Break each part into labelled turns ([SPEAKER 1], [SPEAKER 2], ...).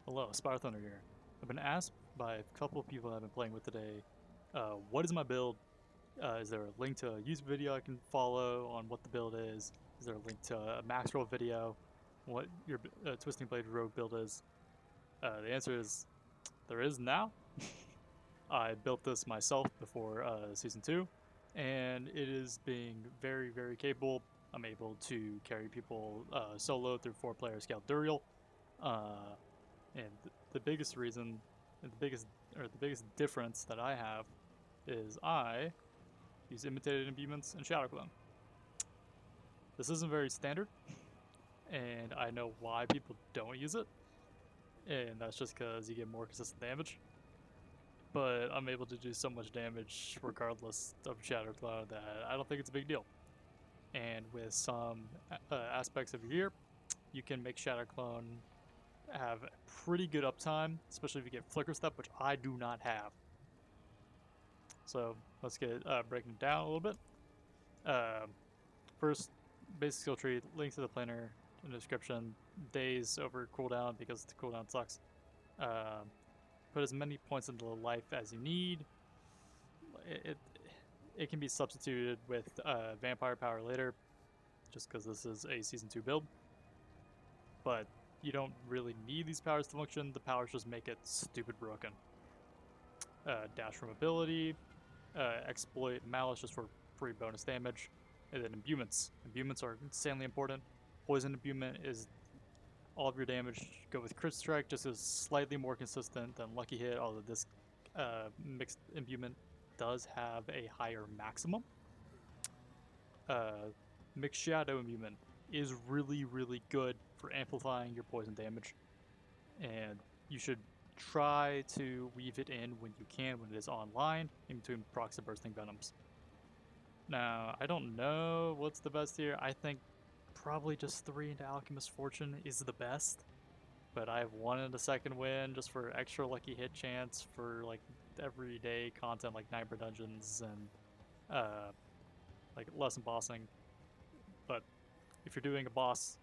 [SPEAKER 1] Hello, Spire Thunder here. I've been asked by a couple of people I've been playing with today, what is my build? Is there a link to a YouTube video I can follow on what the build is? Is there a link to a Maxroll video, what your Twisting Blade Rogue build is? The answer is there is now. I built this myself before Season 2, and it is being very, very capable. I'm able to carry people solo through 4-player Scale Duriel. Uh, and the biggest reason, and the biggest difference that I have is I use imitated imbuements and shadow clone. This isn't very standard, and I know why people don't use it, and that's just because you get more consistent damage. But I'm able to do so much damage regardless of shadow clone that I don't think it's a big deal. And with some aspects of your gear, you can make shadow clone have pretty good uptime, especially if you get flicker step, which I do not have. So let's get breaking it down a little bit. First, basic skill tree, link to the planner in the description. Days over cooldown because the cooldown sucks. Put as many points into life as you need. It can be substituted with Vampire Power later, just because this is a Season 2 build. But you don't really need these powers to function. The powers just make it stupid broken. Dash from ability, exploit malice just for free bonus damage, and then imbuements. Imbuements are insanely important. Poison imbuement is all of your damage. Go with crit strike, just is slightly more consistent than lucky hit, although this mixed imbuement does have a higher maximum. Mixed shadow imbuement is really, really good for amplifying your poison damage, and you should try to weave it in when you can, when it is online, in between procs and bursting venoms. Now, I don't know what's the best here. I think probably just 3 into Alchemist Fortune is the best, but I have 1 in the second win just for extra lucky hit chance for like everyday content like Nightmare Dungeons and like lesson bossing. But if you're doing a boss,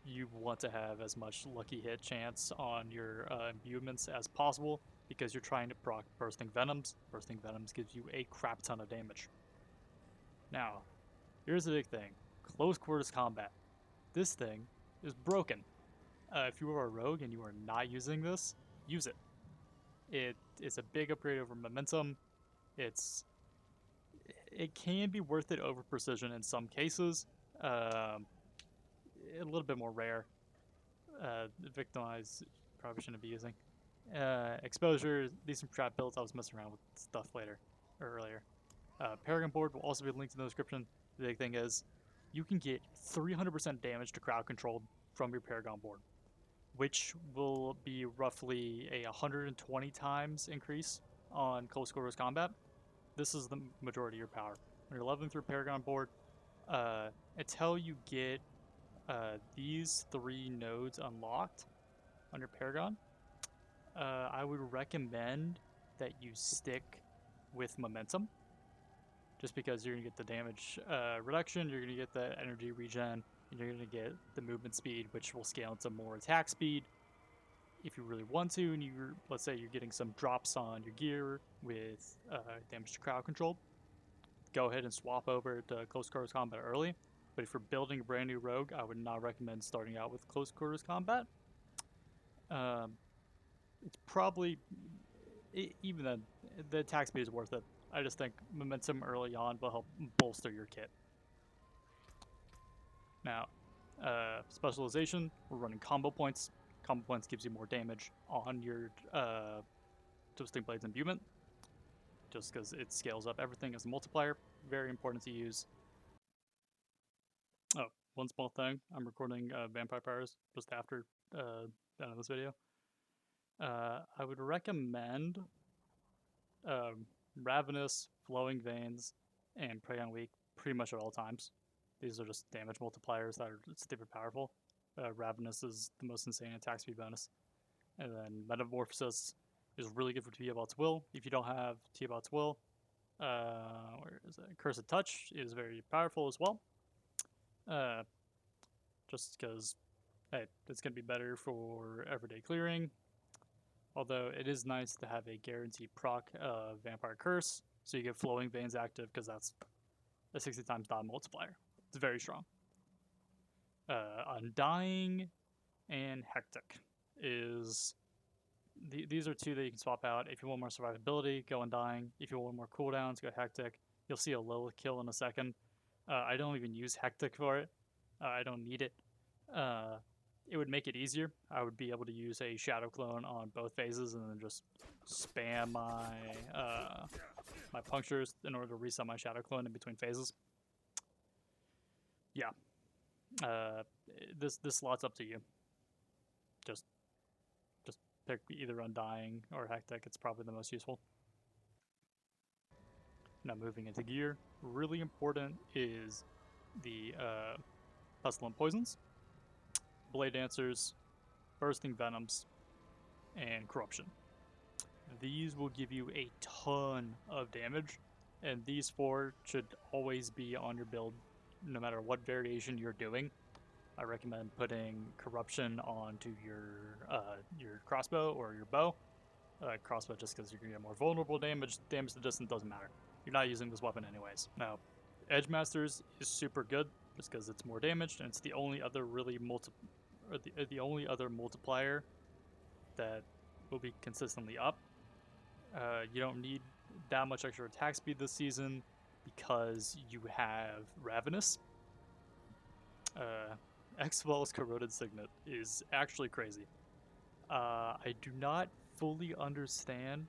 [SPEAKER 1] you want to have as much lucky hit chance on your imbuements as possible because you're trying to proc Bursting Venoms. Bursting Venoms gives you a crap ton of damage. Now, here's the big thing. Close quarters combat. This thing is broken. If you are a rogue and you are not using this, use it. It is a big upgrade over momentum. It can be worth it over precision in some cases. A little bit more rare. Victimize probably shouldn't be using. Exposure, decent trap builds. I was messing around with stuff earlier. Paragon board will also be linked in the description. The big thing is, you can get 300% damage to crowd control from your Paragon board, which will be roughly a 120 times increase on close quarters combat. This is the majority of your power. When you're leveling through Paragon board, until you get these 3 nodes unlocked on your Paragon, I would recommend that you stick with momentum, just because you're going to get the damage reduction, you're going to get the energy regen, and you're going to get the movement speed, which will scale into more attack speed. If you really want to, and let's say you're getting some drops on your gear with damage to crowd control, go ahead and swap over to close quarters combat early. But if you're building a brand new rogue, I would not recommend starting out with close quarters combat. It's probably, even then, the attack speed is worth it. I just think momentum early on will help bolster your kit. Now, specialization, we're running combo points. Combo points gives you more damage on your Twisting Blades imbuement, just because it scales up everything as a multiplier. Very important to use. Oh, one small thing. I'm recording Vampire Powers just after the end of this video. I would recommend Ravenous, Flowing Veins, and Prey on Weak pretty much at all times. These are just damage multipliers that are stupid powerful. Ravenous is the most insane attack speed bonus. And then Metamorphosis is really good for Tiabat's Will. If you don't have Tiabat's Will, where is it? Cursed Touch is very powerful as well. Just because, hey, it's going to be better for everyday clearing. Although it is nice to have a guaranteed proc Vampire Curse, so you get Flowing Veins active because that's a 60 times dot multiplier. It's very strong. Undying and Hectic is these are two that you can swap out. If you want more survivability, go Undying. If you want more cooldowns, go Hectic. You'll see a Lilith kill in a second. I don't even use Hectic for it. I don't need it. It would make it easier. I would be able to use a Shadow Clone on both phases and then just spam my punctures in order to reset my Shadow Clone in between phases. Yeah. This slot's up to you. Just pick either Undying or Hectic. It's probably the most useful. Now moving into gear, really important is the Pestilent Poisons, Blade Dancers, Bursting Venoms, and Corruption. These will give you a ton of damage, and these four should always be on your build, no matter what variation you're doing. I recommend putting Corruption onto your crossbow or your bow. Crossbow just because you're going to get more vulnerable damage. Damage to distance doesn't matter. You're not using this weapon anyways. Now, Edge Masters is super good just because it's more damage, and it's the only other really the only other multiplier that will be consistently up. You don't need that much extra attack speed this season because you have Ravenous. X-Well's Corroded Signet is actually crazy. I do not fully understand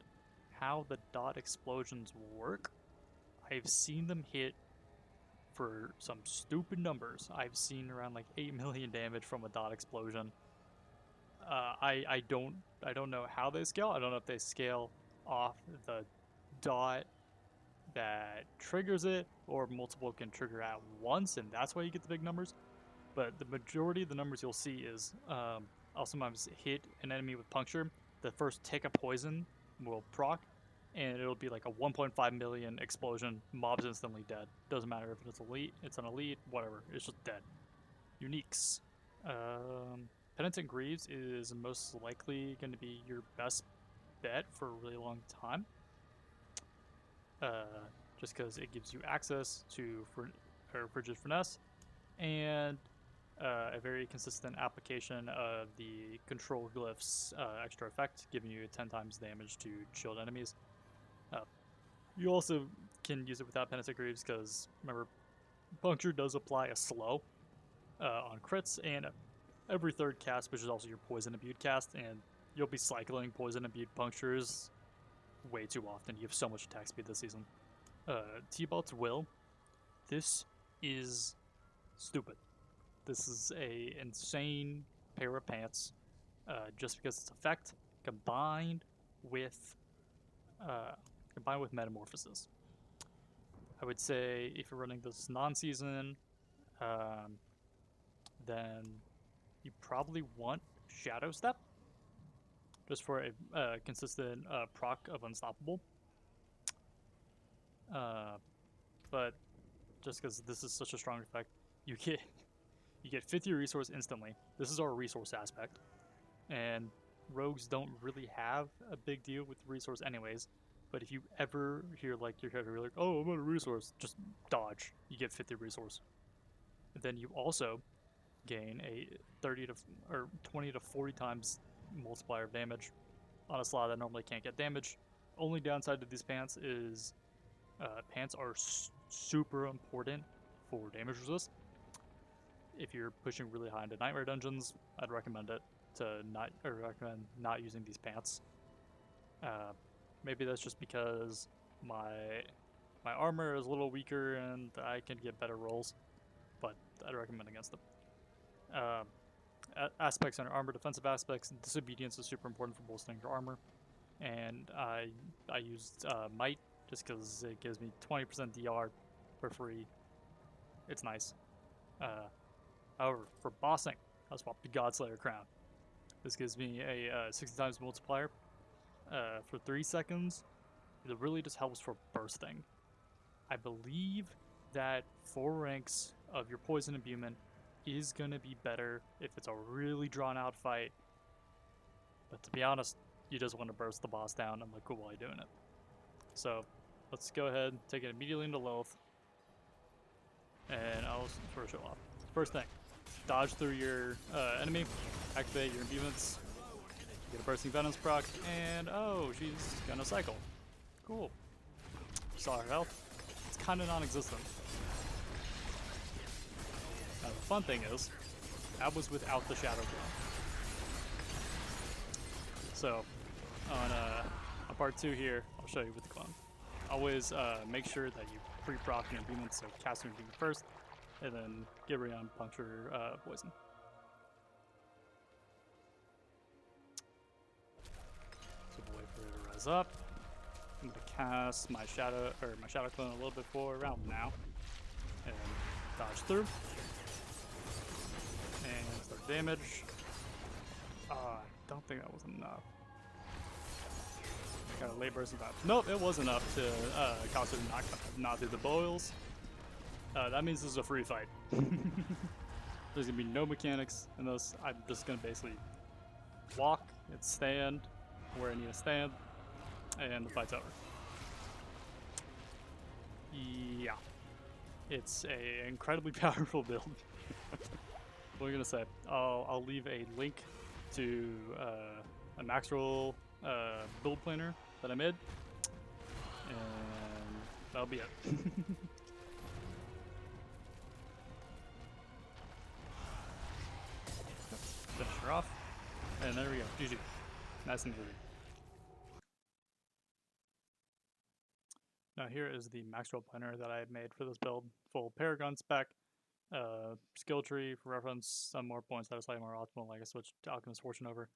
[SPEAKER 1] how the dot explosions work. I've seen them hit for some stupid numbers. I've seen around like 8 million damage from a dot explosion. I don't know how they scale. I don't know if they scale off the dot that triggers it, or multiple can trigger at once, and that's why you get the big numbers. But the majority of the numbers you'll see is I'll sometimes hit an enemy with puncture. The first tick of poison will proc, and it'll be like a 1.5 million explosion. Mob's instantly dead. Doesn't matter if it's elite, it's an elite, whatever. It's just dead. Uniques. Penitent Greaves is most likely going to be your best bet for a really long time. Just because it gives you access to Frigid Finesse and a very consistent application of the Control Glyph's extra effect, giving you 10 times damage to shield enemies. You also can use it without Penitent Greaves because, remember, Puncture does apply a slow on crits and every third cast, which is also your Poison Imbued cast, and you'll be cycling Poison Imbued Punctures way too often. You have so much attack speed this season. T-Bolt's Will. This is stupid. This is a insane pair of pants, just because its effect combined with Metamorphosis. I would say if you're running this non-season, then you probably want Shadow Step, just for a consistent proc of Unstoppable. But just because this is such a strong effect, you get 50 resource instantly. This is our resource aspect, and rogues don't really have a big deal with resource anyways. But if you ever hear like your character like, "Oh, I'm out of resource," just dodge. You get 50 resource. And then you also gain a 30 to or 20 to 40 times multiplier of damage on a slot that normally can't get damage. Only downside to these pants is pants are super important for damage resist. If you're pushing really high into nightmare dungeons, I'd recommend not using these pants. Maybe that's just because my armor is a little weaker and I can get better rolls, but I'd recommend against them. Aspects on armor, defensive aspects, disobedience is super important for bolstering your armor, and I used might just because it gives me 20% DR for free. It's nice. However, for bossing, I'll swap the Godslayer Crown. This gives me a 60 times multiplier for 3 seconds. It really just helps for bursting. I believe that 4 ranks of your poison imbuement is going to be better if it's a really drawn out fight. But to be honest, you just want to burst the boss down and look cool while you're doing it. So let's go ahead, take it immediately into Lilith, and I'll first show off. First thing, dodge through your enemy, activate your imbuements, get a bursting venoms proc, and oh, she's gonna cycle. Cool. Saw her health. It's kind of non-existent. Now the fun thing is, that was without the shadow clone. So on part 2 here, I'll show you with the clone. Always make sure that you pre-proc your imbuements, so cast your imbuement first, and then get ready on puncture poison. So we'll wait for it to rise up. I'm gonna cast my shadow clone a little bit forward around now, and dodge through, and start damage. I don't think that was enough. Got a late bursting vibe. Nope, it was enough to cause her to not do the boils. That means this is a free fight. There's gonna be no mechanics in this. I'm just gonna basically walk and stand where I need to stand, and the fight's over. Yeah, it's a incredibly powerful build. What are you gonna say? I'll leave a link to a Maxroll build planner that I made, and that'll be it. Finish her off, and there we go. GG. Nice and easy. Now here is the Maxroll Planner that I made for this build. Full Paragon spec, skill tree for reference, some more points that are slightly more optimal, like I switched to Alchemist Fortune over,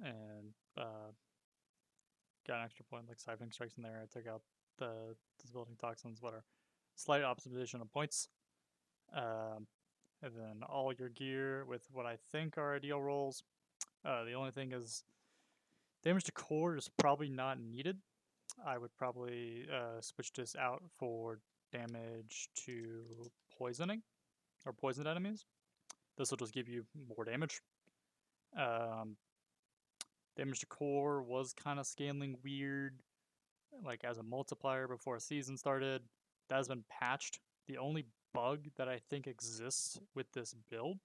[SPEAKER 1] and got an extra point like Siphoning Strikes in there. I took out the Disability Toxins, whatever. Slight optimization of points. And then all your gear with what I think are ideal rolls. The only thing is damage to core is probably not needed. I would probably switch this out for damage to poisoning or poisoned enemies. This will just give you more damage. Damage to core was kind of scaling weird, like as a multiplier before a season started. That has been patched. The only bug that I think exists with this build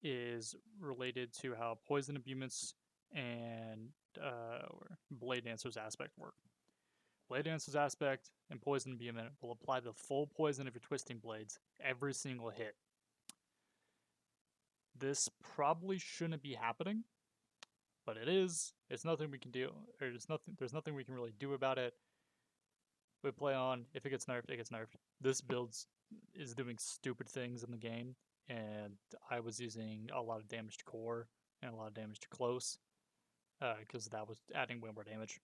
[SPEAKER 1] is related to how poison imbuements and Blade Dancer's aspect work. Blade Dancer's aspect and poison imbuement will apply the full poison of your twisting blades every single hit. This probably shouldn't be happening, but it is. It's nothing we can do. There's nothing we can really do about it. We play on. If it gets nerfed, it gets nerfed. This build is doing stupid things in the game, and I was using a lot of damage to core and a lot of damage to close, because that was adding way more damage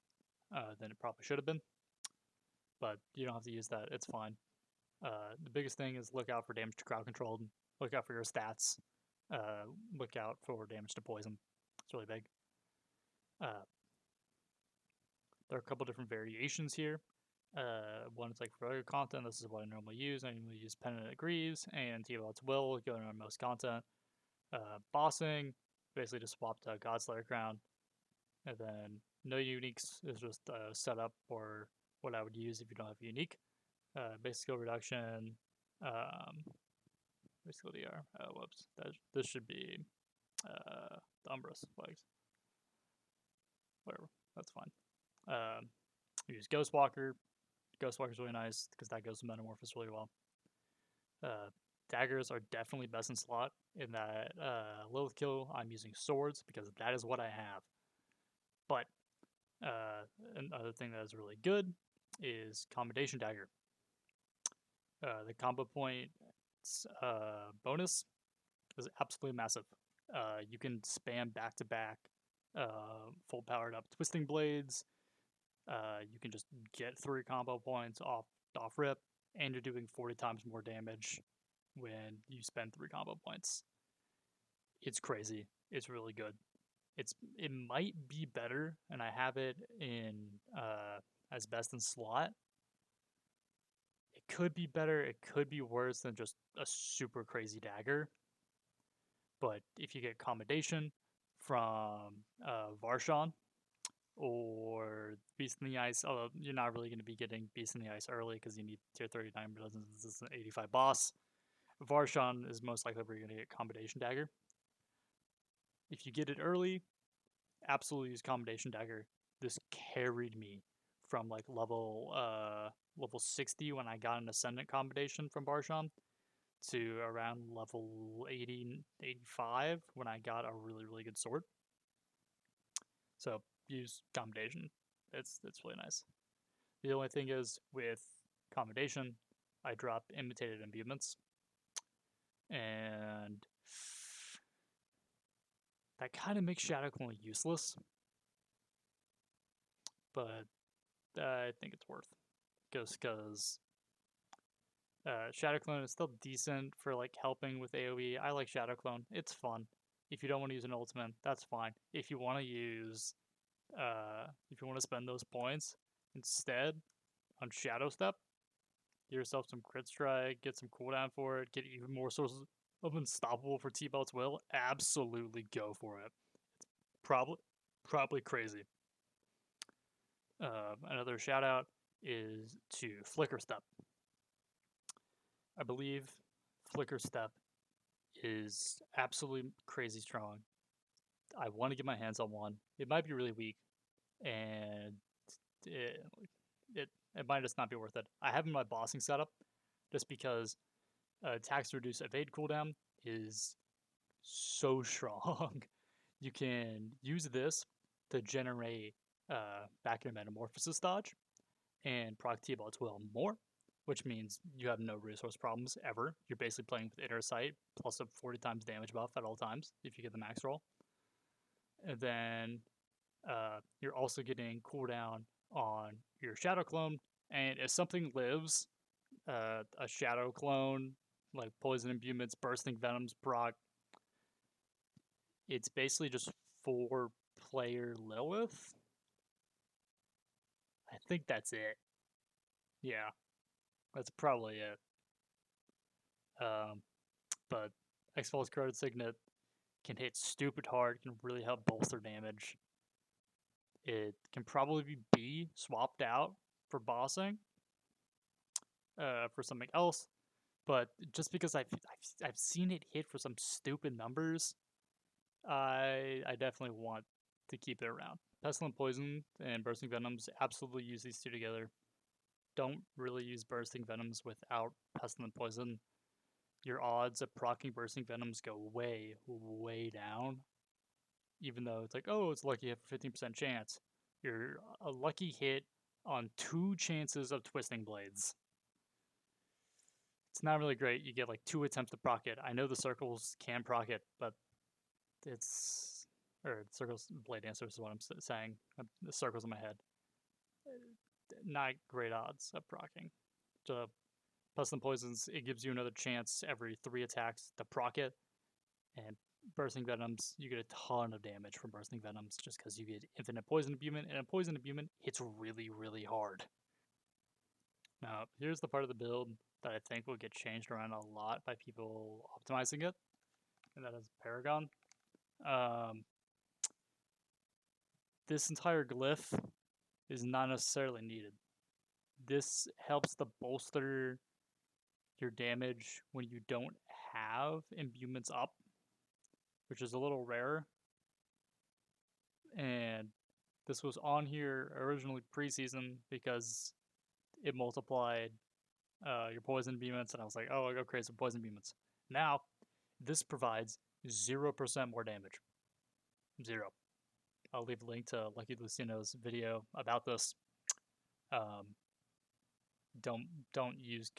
[SPEAKER 1] than it probably should have been. But you don't have to use that. It's fine. The biggest thing is look out for damage to crowd control. Look out for your stats. Look out for damage to poison. It's really big. There are a couple different variations here. One is like for other content. This is what I normally use. I normally use Penitent Agrees and Diablo at Will, going on most content. Bossing, basically just swap to Godslayer Crown. And then no uniques is just a setup for what I would use if you don't have a unique. Basic skill reduction. Basically, whoops. This should be the Umbrus flags. Whatever, that's fine. Use Ghostwalker. Ghostwalker's really nice because that goes to Metamorphosis really well. Daggers are definitely best in slot. In that Lilith kill, I'm using swords because that is what I have. But another thing that is really good is Commendation Dagger. The combo point bonus is absolutely massive. You can spam back-to-back full powered up twisting blades. You can just get 3 combo points off rip, and you're doing 40 times more damage when you spend 3 combo points. It's crazy. It's really good. It might be better, and I have it in as best in slot. It could be better. It could be worse than just a super crazy dagger. But if you get Commendation from Varshan, or Beast in the Ice, although you're not really going to be getting Beast in the Ice early because you need tier 39, but this is an 85 boss. Varshan is most likely where you're going to get Combination Dagger. If you get it early, absolutely use Combination Dagger. This carried me from like level 60 when I got an Ascendant combination from Varshan to around level 80, 85 when I got a really, really good sword. So use Combination. It's really nice. The only thing is with Combination, I drop Imitated Imbuements, and that kind of makes Shadow Clone useless, but I think it's worth, because Shadow Clone is still decent for like helping with AoE. I like Shadow Clone; it's fun. If you don't want to use an ultimate, that's fine. If you want to use, if you want to spend those points instead on Shadow Step, get yourself some crit strike, get some cooldown for it, get even more sources of unstoppable for T-Belt's will. Absolutely go for it. It's probably crazy. Another shout out is to Flicker Step. I believe Flicker Step is absolutely crazy strong. I want to get my hands on one. It might be really weak, and it might just not be worth it. I have in my bossing setup just because attacks to reduce evade cooldown is so strong. You can use this to generate back your Metamorphosis dodge and proc T-Belt's will more, which means you have no resource problems ever. You're basically playing with Inner Sight plus a 40 times damage buff at all times if you get the max roll. And then you're also getting cooldown on your Shadow Clone, and if something lives, a Shadow Clone, like Poison Imbuements, Bursting Venoms proc, it's basically just 4-player Lilith. I think that's it. Yeah, that's probably it. But X-Falls Corroded Signet can hit stupid hard, can really help bolster damage. It can probably be swapped out for bossing, for something else, but just because I've seen it hit for some stupid numbers, I definitely want to keep it around. Pestilent Poison and Bursting Venoms, absolutely use these two together. Don't really use Bursting Venoms without Pestilent Poison. Your odds of proccing Bursting Venoms go way, way down. Even though it's like, oh, it's lucky hit for 15% chance. You're a lucky hit on 2 chances of Twisting Blades. It's not really great. You get like 2 attempts to proc it. I know the circles can proc it, but it's, or circles blade dancers is what I'm saying. The circles in my head. Not great odds of proccing. So Pestilent Poisons, it gives you another chance every 3 attacks to proc it, and Bursting Venoms, you get a ton of damage from Bursting Venoms just because you get infinite Poison Imbuement, and a Poison Imbuement hits really, really hard. Now, here's the part of the build that I think will get changed around a lot by people optimizing it, and that is Paragon. This entire glyph is not necessarily needed. This helps to bolster your damage when you don't have imbuements up, which is a little rare. And this was on here originally preseason because it multiplied your poison imbuements, and I was like, oh, I'll go crazy with poison imbuements. Now, this provides 0% more damage. 0. I'll leave a link to Lucky Lucino's video about this. Don't use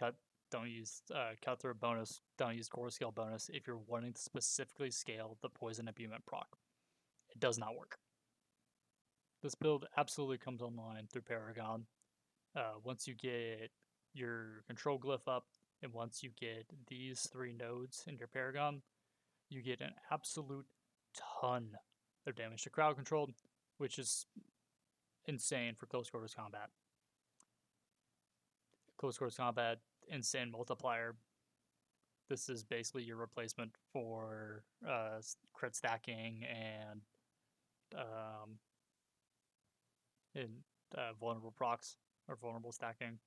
[SPEAKER 1] cutthroat bonus. Don't use core scale bonus if you're wanting to specifically scale the poison imbuement proc. It does not work. This build absolutely comes online through Paragon. Once you get your control glyph up, and once you get these 3 nodes in your Paragon, you get an absolute ton of damage to crowd control, which is insane for close quarters combat. Close quarters combat, insane multiplier. This is basically your replacement for crit stacking and in vulnerable procs or vulnerable stacking.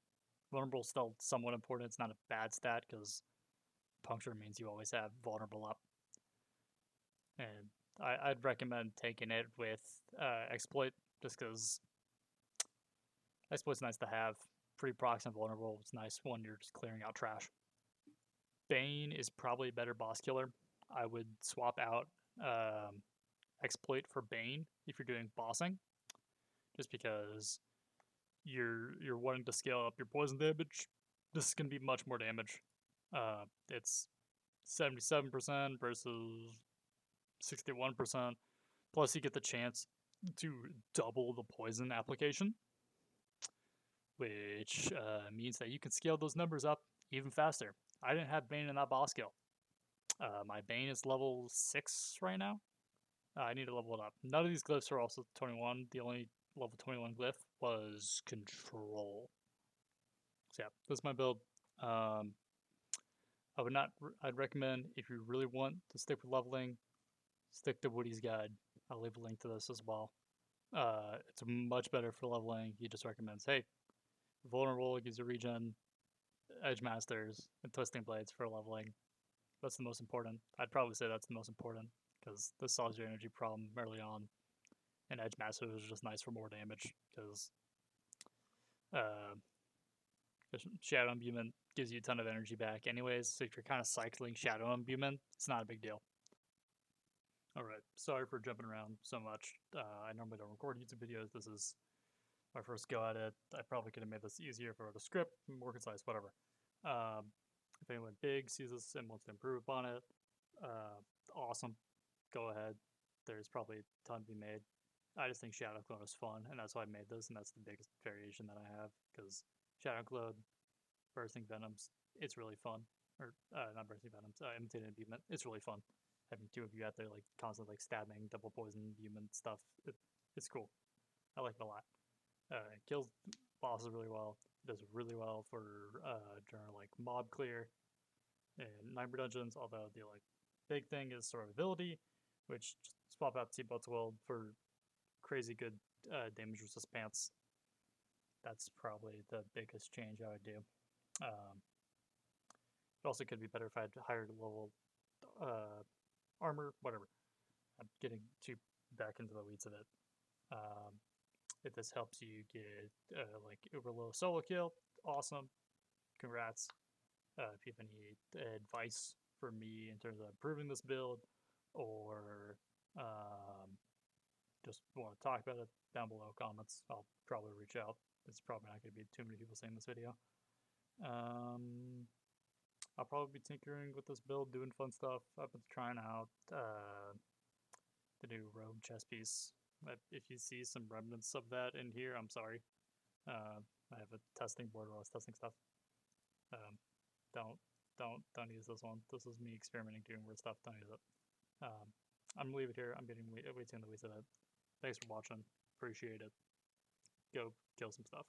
[SPEAKER 1] Vulnerable is still somewhat important. It's not a bad stat because puncture means you always have vulnerable up. And I'd recommend taking it with exploit just because exploit's nice to have. Pretty procs and vulnerable. It's nice when you're just clearing out trash. Bane is probably a better boss killer. I would swap out exploit for Bane if you're doing bossing, just because you're wanting to scale up your poison damage. This is gonna be much more damage. It's 77% versus 61%. Plus, you get the chance to double the poison application, which means that you can scale those numbers up even faster. I didn't have Bane in that boss kill. My Bane is level 6 right now. I need to level it up. None of these glyphs are also 21. The only level 21 glyph was Control. So yeah, this is my build. I would not. I'd recommend if you really want to stick with leveling, stick to Woody's guide. I'll leave a link to this as well. It's much better for leveling. He just recommends, hey, vulnerable gives you regen, edge masters, and twisting blades for leveling. That's the most important. I'd probably say that's the most important because this solves your energy problem early on, and edge masters is just nice for more damage because Shadow Imbuement gives you a ton of energy back anyways, so if you're kind of cycling Shadow Imbuement, it's not a big deal. Alright, sorry for jumping around so much. I normally don't record YouTube videos. This is my first go at it. I probably could have made this easier if I wrote a script, more concise, whatever. If anyone big sees this and wants to improve upon it, awesome. Go ahead. There's probably a ton to be made. I just think Shadow Clone is fun, and that's why I made this, and that's the biggest variation that I have, because Shadow Clone, Bursting Venoms, it's really fun. Or, not Bursting Venoms, Imitated Imbuement, it's really fun. Having two of you out there, like, constantly, like, stabbing, double poison, imbuement stuff, it's cool. I like it a lot. It kills bosses really well. It does really well for, during, like, mob clear and Nightmare Dungeons, although the, like, big thing is survivability, which swap out Seatbelt's World for crazy good damage resist pants. That's probably the biggest change I would do. It also could be better if I had higher level armor, whatever. I'm getting too back into the weeds of it. If this helps you get like uber low solo kill, awesome. Congrats. If you have any advice for me in terms of improving this build, or just want to talk about it, down below comments. I'll probably reach out. It's probably not going to be too many people seeing this video. I'll probably be tinkering with this build, doing fun stuff. I've been trying out the new rogue chess piece. If you see some remnants of that in here, I'm sorry. I have a testing board where I was testing stuff. Don't use this one. This is me experimenting, doing weird stuff. Don't use it. I'm gonna leave it here. I'm getting way too in the weeds of it. Thanks for watching. Appreciate it. Go kill some stuff.